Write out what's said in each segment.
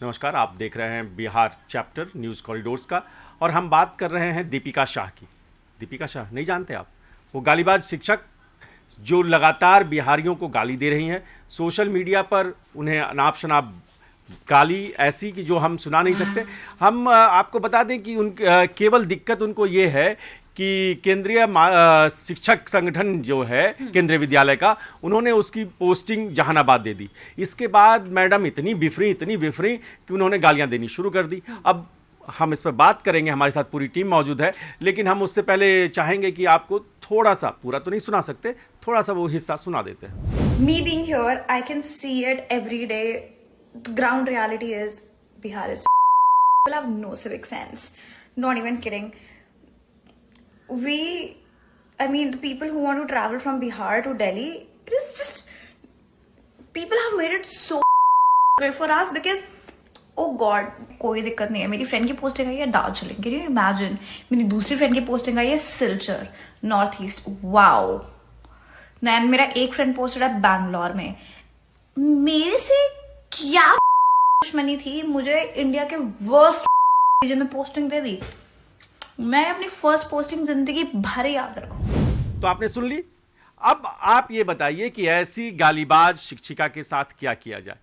नमस्कार, आप देख रहे हैं बिहार चैप्टर न्यूज़ कॉरिडोर्स का और हम बात कर रहे हैं दीपिका शाह की। दीपिका शाह नहीं जानते आप? वो गालीबाज शिक्षक जो लगातार बिहारियों को गाली दे रही हैं। सोशल मीडिया पर उन्हें अनाप शनाप गाली ऐसी कि जो हम सुना नहीं सकते। हम आपको बता दें कि केवल दिक्कत उनको ये है कि केंद्रीय शिक्षक संगठन जो है केंद्रीय विद्यालय का, उन्होंने उसकी पोस्टिंग जहानाबाद दे दी। इसके बाद मैडम इतनी बिफरी कि उन्होंने गालियां देनी शुरू कर दी। अब हम इस पर बात करेंगे, हमारे साथ पूरी टीम मौजूद है, लेकिन हम उससे पहले चाहेंगे कि आपको थोड़ा सा, पूरा तो नहीं सुना सकते, थोड़ा सा वो हिस्सा सुना देते हैं। Me being here, I can see it every day. The ground reality is Bihar is people have no civic sense. Not even kidding. The people who want to travel from Bihar to Delhi, it is just, people have made it so for us because, oh God, कोई दिक्कत नहीं है। मेरी friend की posting आई है Darjeeling, can you imagine? मेरी दूसरी फ्रेंड की पोस्टिंग आई है Silchar, north east, wow. Then मेरा एक फ्रेंड पोस्टेड है बैंगलोर में। मेरे से क्या दुश्मनी थी, मुझे इंडिया के वर्स्ट रीजन में पोस्टिंग दे दी। मैं अपनी फर्स्ट पोस्टिंग जिंदगी भर याद रखूं। तो आपने सुन ली। अब आप ये बताइए कि ऐसी गालीबाज शिक्षिका के साथ क्या किया जाए।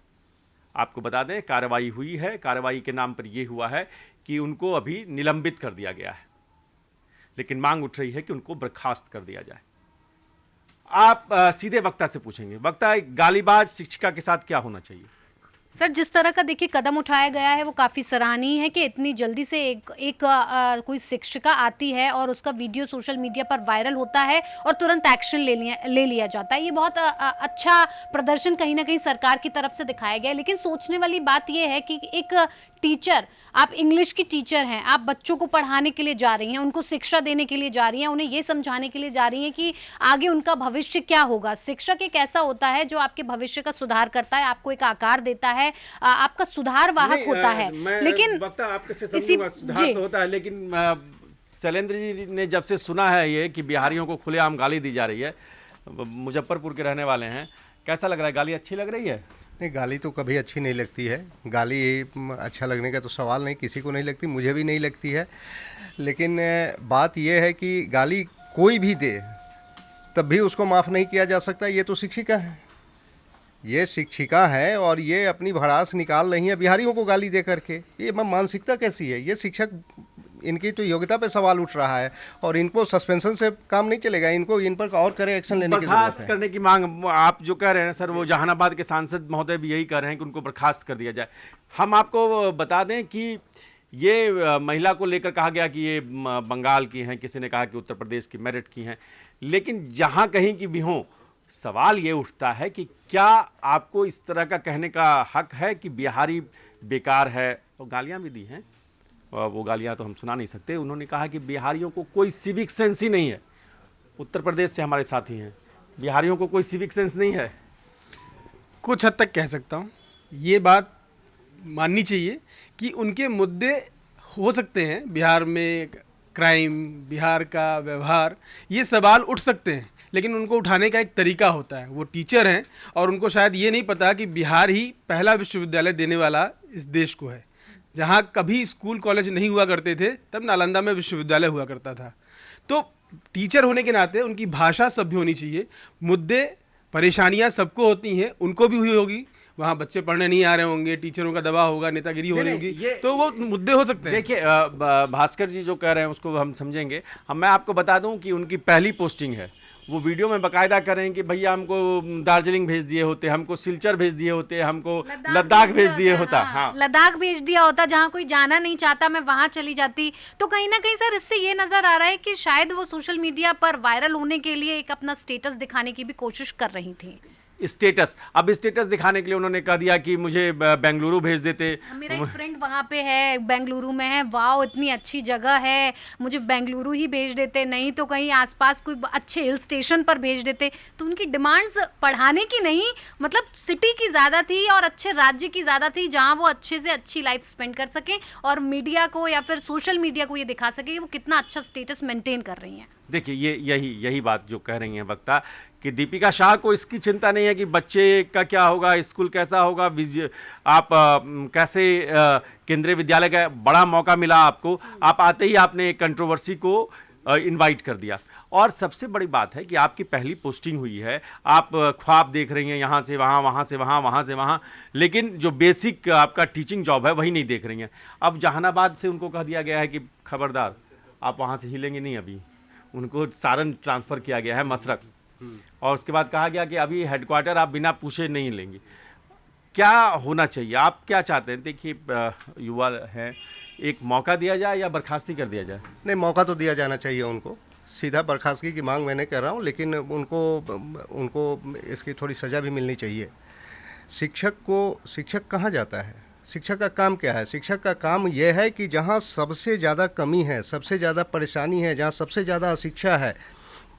आपको बता दें, कार्रवाई हुई है। कार्रवाई के नाम पर यह हुआ है कि उनको अभी निलंबित कर दिया गया है, लेकिन मांग उठ रही है कि उनको बर्खास्त कर दिया जाए। आप सीधे वक्ता से पूछेंगे, वक्ता, गालीबाज शिक्षिका के साथ क्या होना चाहिए? सर, जिस तरह का देखिए कदम उठाया गया है वो काफ़ी सराहनीय है कि इतनी जल्दी से एक कोई शिक्षिका आती है और उसका वीडियो सोशल मीडिया पर वायरल होता है और तुरंत एक्शन ले लिया जाता है। ये बहुत अच्छा प्रदर्शन कहीं ना कहीं सरकार की तरफ से दिखाया गया है। लेकिन सोचने वाली बात ये है कि एक टीचर, आप इंग्लिश की टीचर हैं, आप बच्चों को पढ़ाने के लिए जा रही हैं, उनको शिक्षा देने के लिए जा रही हैं, उन्हें ये समझाने के लिए जा रही हैं कि आगे उनका भविष्य क्या होगा। शिक्षक एक ऐसा होता है जो आपके भविष्य का सुधार करता है, आपको एक आकार देता है, आपका सुधार वाहक होता है। लेकिन सुधार तो होता है, लेकिन शैलेंद्र जी ने जब से सुना है ये कि बिहारियों को खुलेआम गाली दी जा रही है, मुजफ्फरपुर के रहने वाले हैं, कैसा लग रहा है? गाली अच्छी लग रही है? नहीं, गाली तो कभी अच्छी नहीं लगती है। गाली अच्छा लगने का तो सवाल नहीं, किसी को नहीं लगती, मुझे भी नहीं लगती है। लेकिन बात यह है कि गाली कोई भी दे तब भी उसको माफ़ नहीं किया जा सकता। ये तो शिक्षिका है, ये शिक्षिका है और ये अपनी भड़ास निकाल रही है बिहारियों को गाली दे करके। ये मानसिकता कैसी है? ये शिक्षक, इनकी तो योग्यता पे सवाल उठ रहा है और इनको सस्पेंशन से काम नहीं चलेगा। इनको इन पर और करे एक्शन लेने की जरूरत है। करने की मांग आप जो कह रहे हैं सर, वो जहानाबाद के सांसद महोदय भी यही कह रहे हैं कि उनको बर्खास्त कर दिया जाए। हम आपको बता दें कि ये महिला को लेकर कहा गया कि ये बंगाल की हैं, किसी ने कहा कि उत्तर प्रदेश की मेरठ की हैं, लेकिन जहाँ कहीं की भी हों, सवाल ये उठता है कि क्या आपको इस तरह का कहने का हक है कि बिहारी बेकार है? और गालियाँ भी दी हैं, वो गालियाँ तो हम सुना नहीं सकते। उन्होंने कहा कि बिहारियों को कोई सिविक सेंस ही नहीं है। उत्तर प्रदेश से हमारे साथी हैं, बिहारियों को कोई सिविक सेंस नहीं है। कुछ हद तक कह सकता हूँ, ये बात माननी चाहिए कि उनके मुद्दे हो सकते हैं। बिहार में क्राइम, बिहार का व्यवहार, ये सवाल उठ सकते हैं, लेकिन उनको उठाने का एक तरीका होता है। वो टीचर हैं और उनको शायद ये नहीं पता कि बिहार ही पहला विश्वविद्यालय देने वाला इस देश को है। जहाँ कभी स्कूल कॉलेज नहीं हुआ करते थे, तब नालंदा में विश्वविद्यालय हुआ करता था। तो टीचर होने के नाते उनकी भाषा सभ्य होनी चाहिए। मुद्दे, परेशानियाँ सबको होती हैं, उनको भी हुई होगी। वहाँ बच्चे पढ़ने नहीं आ रहे होंगे, टीचरों का दबाव होगा, नेतागिरी हो रही होगी, तो वो मुद्दे हो सकते हैं। देखिए, भास्कर जी जो कह रहे हैं उसको हम समझेंगे। मैं आपको बता दूं कि उनकी पहली पोस्टिंग है। वो वीडियो में बाकायदा कर रहे हैं कि भैया हमको दार्जिलिंग भेज दिए होते, हमको सिलचर भेज दिए होते, हमको लद्दाख भेज दिए होता। हाँ, लद्दाख भेज दिया होता, जहाँ कोई जाना नहीं चाहता, मैं वहाँ चली जाती। तो कहीं ना कहीं सर, इससे ये नजर आ रहा है कि शायद वो सोशल मीडिया पर वायरल होने के लिए एक अपना स्टेटस दिखाने की भी कोशिश कर रही थी। स्टेटस, अब स्टेटस दिखाने के लिए उन्होंने कह दिया कि मुझे बेंगलुरु भेज देते। मेरा एक फ्रेंड वहाँ पे है, बेंगलुरु में है, वाओ इतनी अच्छी जगह है, मुझे बेंगलुरु ही भेज देते, नहीं तो कहीं आसपास कोई अच्छे हिल स्टेशन पर भेज देते। तो उनकी डिमांड्स पढ़ाने की नहीं, मतलब सिटी की ज़्यादा थी और अच्छे राज्य की ज़्यादा थी, जहाँ वो अच्छे से अच्छी लाइफ स्पेंड कर सकें और मीडिया को या फिर सोशल मीडिया को ये दिखा सके कि वो कितना अच्छा स्टेटस मेंटेन कर रही हैं। देखिए ये यही बात जो कह रही हैं वक्ता कि दीपिका शाह को इसकी चिंता नहीं है कि बच्चे का क्या होगा, स्कूल कैसा होगा, आप कैसे केंद्रीय विद्यालय का बड़ा मौका मिला आपको, आप आते ही आपने एक कंट्रोवर्सी को इनवाइट कर दिया। और सबसे बड़ी बात है कि आपकी पहली पोस्टिंग हुई है, आप ख्वाब देख रही हैं यहाँ से वहाँ, वहाँ से वहाँ, वहाँ से वहाँ, लेकिन जो बेसिक आपका टीचिंग जॉब है वही नहीं देख रही हैं। अब जहानाबाद से उनको कह दिया गया है कि खबरदार आप वहाँ से हिलेंगे नहीं, अभी उनको सारन ट्रांसफ़र किया गया है, मसरक, और उसके बाद कहा गया कि अभी हेडक्वार्टर आप बिना पूछे नहीं लेंगे। क्या होना चाहिए, आप क्या चाहते हैं? देखिए युवा हैं, एक मौका दिया जाए या बर्खास्ती कर दिया जाए? नहीं, मौका तो दिया जाना चाहिए उनको। सीधा बर्खास्तगी की मांग मैं नहीं कर रहा हूँ, लेकिन उनको इसकी थोड़ी सज़ा भी मिलनी चाहिए। शिक्षक कहाँ जाता है? शिक्षक का काम क्या है? शिक्षक का काम यह है कि जहाँ सबसे ज़्यादा कमी है, सबसे ज़्यादा परेशानी है, जहाँ सबसे ज़्यादा अशिक्षा है,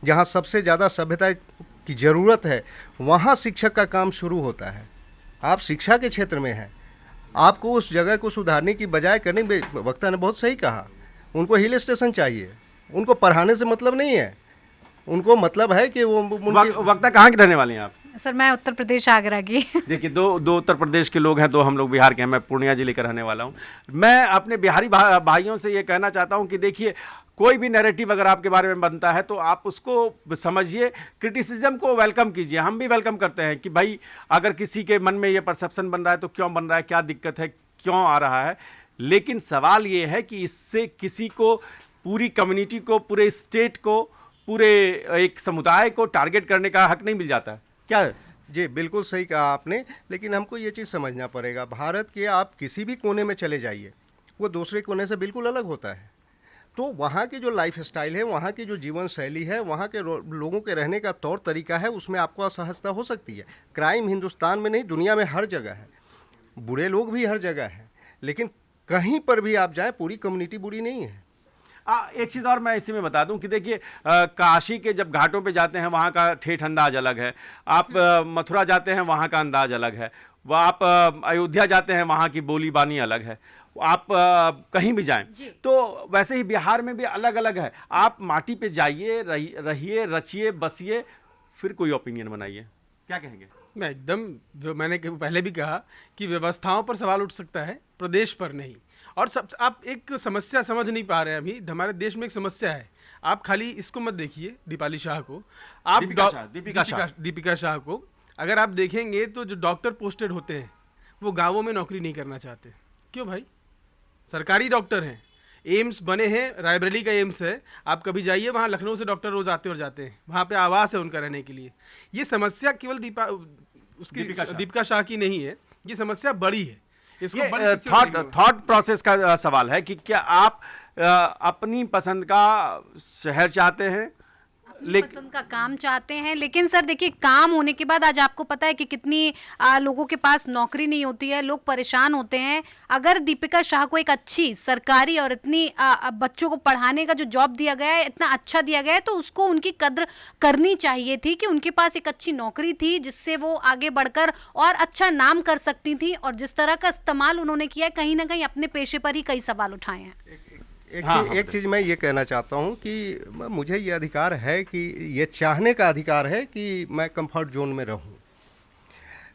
जहाँ सबसे ज़्यादा सभ्यता की ज़रूरत है, वहाँ शिक्षक का काम शुरू होता है। आप शिक्षा के क्षेत्र में हैं, आपको उस जगह को सुधारने की बजाय करने, वक्ता ने बहुत सही कहा, उनको हिल स्टेशन चाहिए, उनको पढ़ाने से मतलब नहीं है, उनको मतलब है कि वो वक्ता कहाँ के रहने वाले हैं आप? सर मैं उत्तर प्रदेश आगरा की। देखिए दो उत्तर प्रदेश के लोग हैं, तो हम लोग बिहार के हैं, मैं पूर्णिया जिले का रहने वाला हूँ। मैं अपने बिहारी भाइयों से ये कहना चाहता हूँ कि देखिए कोई भी नैरेटिव अगर आपके बारे में बनता है तो आप उसको समझिए, क्रिटिसिज्म को वेलकम कीजिए। हम भी वेलकम करते हैं कि भाई अगर किसी के मन में ये परसेप्शन बन रहा है तो क्यों बन रहा है, क्या दिक्कत है, क्यों आ रहा है। लेकिन सवाल ये है कि इससे किसी को, पूरी कम्युनिटी को, पूरे स्टेट को, पूरे एक समुदाय को टारगेट करने का हक नहीं मिल जाता है क्या? जी बिल्कुल सही कहा आपने, लेकिन हमको ये चीज़ समझना पड़ेगा, भारत के आप किसी भी कोने में चले जाइए, वो दूसरे कोने से बिल्कुल अलग होता है। तो वहाँ की जो लाइफ स्टाइल है, वहाँ की जो जीवन शैली है, वहाँ के लोगों के रहने का तौर तरीका है, उसमें आपको असहजता हो सकती है। क्राइम हिंदुस्तान में नहीं, दुनिया में हर जगह है, बुरे लोग भी हर जगह हैं, लेकिन कहीं पर भी आप जाएं, पूरी कम्युनिटी बुरी नहीं है। एक चीज़ और मैं इसी में बता दूं कि देखिए काशी के जब घाटों पे जाते हैं वहाँ का ठेठ अंदाज अलग है, आप मथुरा जाते हैं वहाँ का अंदाज अलग है, वह आप अयोध्या जाते हैं वहाँ की बोली बानी अलग है, आप कहीं भी जाएं तो वैसे ही बिहार में भी अलग अलग है। आप माटी पे जाइए, रहिए, रचिए, बसिए, फिर कोई ओपिनियन बनाइए। क्या कहेंगे? मैं एकदम, मैंने पहले भी कहा कि व्यवस्थाओं पर सवाल उठ सकता है, प्रदेश पर नहीं। और सब आप एक समस्या समझ नहीं पा रहे हैं अभी, हमारे देश में एक समस्या है। आप खाली इसको मत देखिए, दीपाली शाह को, आप दीपिका शाह को अगर आप देखेंगे तो जो डॉक्टर पोस्टेड होते हैं वो गाँवों में नौकरी नहीं करना चाहते। क्यों भाई? सरकारी डॉक्टर हैं, एम्स बने हैं, रायबरेली का एम्स है, आप कभी जाइए वहाँ, लखनऊ से डॉक्टर रोज आते और जाते हैं, वहाँ पे आवास है उनका रहने के लिए। ये समस्या केवल दीपिका शाह की नहीं है, ये समस्या बड़ी है। इसको थॉट प्रोसेस का सवाल है कि क्या आप अपनी पसंद का शहर चाहते हैं, पसंद का काम चाहते हैं, लेकिन सर देखिए काम होने के बाद आज आपको पता है कि कितनी लोगों के पास नौकरी नहीं होती है, लोग परेशान होते हैं। अगर दीपिका शाह को एक अच्छी सरकारी और इतनी बच्चों को पढ़ाने का जो जॉब दिया गया है, इतना अच्छा दिया गया है, तो उसको उनकी कद्र करनी चाहिए थी कि उनके पास एक अच्छी नौकरी थी जिससे वो आगे बढ़कर और अच्छा नाम कर सकती थी। और जिस तरह का इस्तेमाल उन्होंने किया है, कहीं ना कहीं अपने पेशे पर ही कई सवाल उठाए हैं। एक चीज़ मैं ये कहना चाहता हूँ कि मुझे ये अधिकार है, कि ये चाहने का अधिकार है कि मैं कंफर्ट जोन में रहूँ,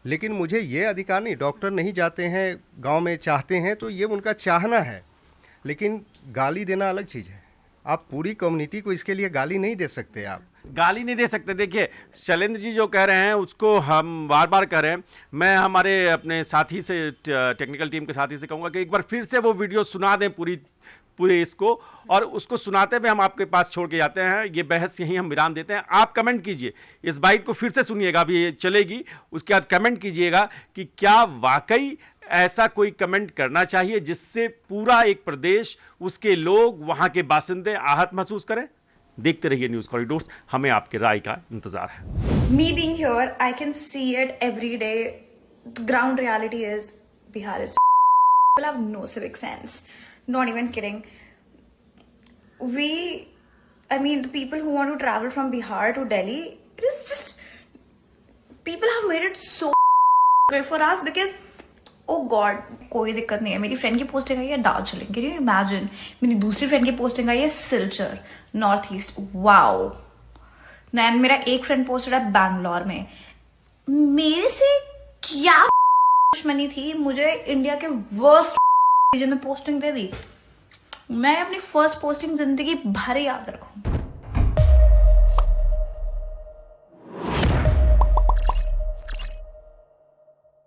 लेकिन मुझे ये अधिकार नहीं। डॉक्टर नहीं जाते हैं गांव में, चाहते हैं तो ये उनका चाहना है, लेकिन गाली देना अलग चीज़ है। आप पूरी कम्युनिटी को इसके लिए गाली नहीं दे सकते, आप गाली नहीं दे सकते। देखिए शैलेंद्र जी जो कह रहे हैं उसको हम बार बार कह रहे हैं। मैं हमारे अपने साथी से, टेक्निकल टीम के साथी से कहूँगा कि एक बार फिर से वो वीडियो सुना दें पूरे इसको, और उसको सुनाते हुए हम आपके पास छोड़ के जाते हैं। ये बहस यहीं हम विराम देते हैं। आप कमेंट कीजिए, इस बाइट को फिर से सुनिएगा, अभी ये चलेगी, उसके बाद कमेंट कीजिएगा कि क्या वाकई ऐसा कोई कमेंट करना चाहिए जिससे पूरा एक प्रदेश, उसके लोग, वहाँ के बासिंदे आहत महसूस करें। देखते रहिए न्यूज़ कॉरिडोर्स, हमें आपके राय का इंतजार है। Me being here, I can see it every day. The ground reality is Bihar is people have no civic sense. Not even kidding. The people who want to travel from Bihar to Delhi, it is just, people have made it so difficult for us because, oh god, कोई दिक्कत नहीं है। मेरी friend की posting आई है Darjeeling, can you imagine. मेरी दूसरी फ्रेंड की पोस्टिंग आई है Silchar, north east, wow. Then मेरा एक फ्रेंड पोस्टेड है बैंगलोर में। मेरे से क्या दुश्मनी थी, मुझे इंडिया के वर्स्ट रीजन में पोस्टिंग दे दी। मैं अपनी फर्स्ट पोस्टिंग जिंदगी भर याद रखूं।